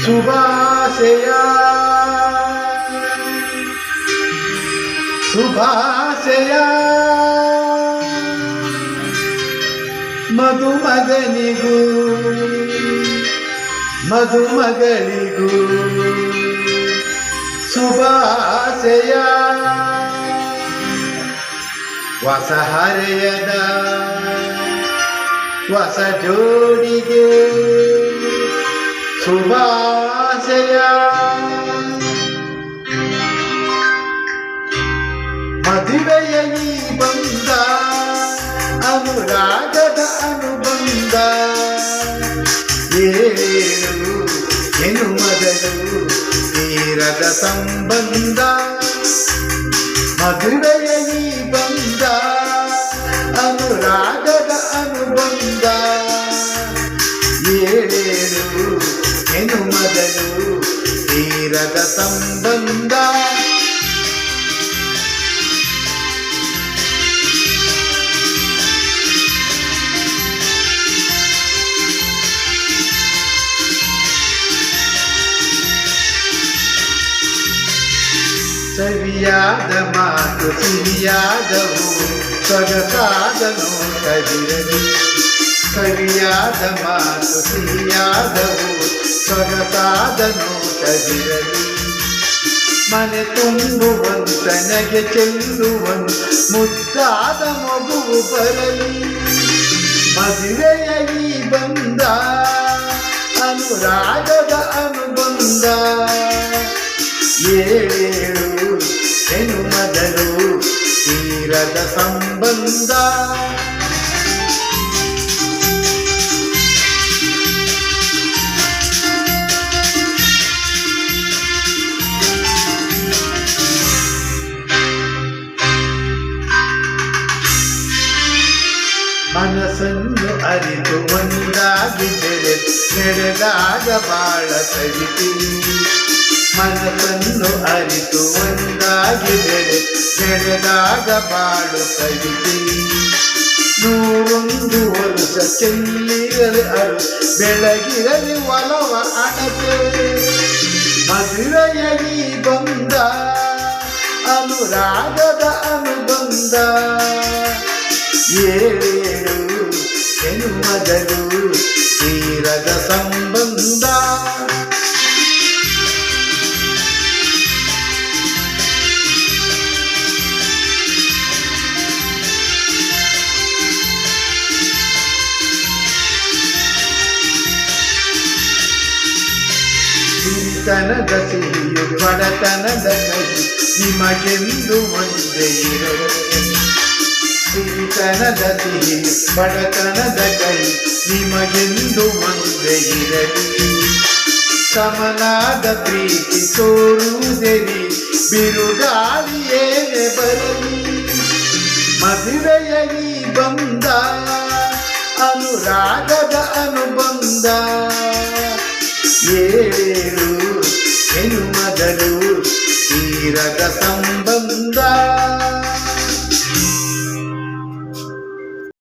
ಶುಭಾಶಯ ಶುಭಾಶಯ ಮಧುಮಗನಿಗೂ ಮಧುಮಗಳಿಗೂ ಶುಭಾಶಯ ಹೊಸ ಹರೆಯದ ಹೊಸ ಜೋಡಿಗೆ ಶುಭಾಶಯ ಮದುವೆಯ ಈ ಬಂದ ಅನುರಾಗದ ಅನುಬಂಧ ಏಳು ಎನು ಮೊದಲು ತೀರದ ಸಂಬಂಧ ಮದುವೆಯ ಈ ಬಂದ ಅನುರಾಗದ ಅನುಬಂಧ ಏಳೇಳು ಎನು ಮೊದಲು ತೀರದ ಸಂಬಂಧ ಸವಿಯಾದ ಮಾತು ಸಿಹಿಯಾದವು ಸೊಗಸಾದ ನೋಟವಿರಲಿ ಸವಿಯಾದ ಮಾತು ಸಿಹಿಯಾದವು ಸೊಗಸಾದ ನೋಟವಿರಲಿ ಮನೆ ತುಂಬುವಂತ ನಗೆ ಚೆಲ್ಲುವಂತ ಮುದ್ದಾದ ಮಗುವು ಬರಲಿ ಮದುವೆಯ ಈ ಬಂದ ಅನುರಾಗದ ಅನುಬಂಧ ಏಳೇಳು ಎನು ಮೊದಲು ತೀರದ ಸಂಬಂಧ ಮನಸ್ಸನ್ನು ಅರಿತು ಒಂದಾಗಿ ನಡೆದಾಗ ಬಾಳ ಸವಿತಿ ಮನಸ್ಸನ್ನು ಅರಿತು ಒಂದಾಗಿ ನಡೆದಾಗ ಬಾಳು ಕವಿತೆ ನೂರೊಂದು ವರುಷ ಚೆಲ್ಲಿರಲಿ ಅರು ಬೆಳಗಿರಲಿ ಒಲವ ಅಣತೆ ಮದುವೆಯ ಈ ಬಂದ ಅನುರಾಗದ ಅನುಬಂಧ ಏಳೇಳು ಎನು ಮೊದಲು ತೀರದ ಸಂಬಂಧ ಸಿರಿತನದ ಸಿಹಿಯು ಬಡತನದ ಕಹಿ ನಿಮಗೆಂದು ಒಂದೇ ಇರಲಿ ಸಿರಿತನದ ಸಿಹಿಯು ಬಡತನದ ಕಹಿ ನಿಮಗೆಂದು ಒಂದೇ ಇರಲಿ ಸಮನಾದ ಪ್ರೀತಿ ತೋರುವುದೆರಿ ಬಿರುಗಾಳಿ ಏನೇ ಬರಲಿ ಮದುವೆಯ ಈ ಬಂದ ಅನುರಾಗದ ಅನುಬಂಧ ಏಳೇಳು ಎನು ಮೊದಲು ತೀರದ ಸಂಬಂಧ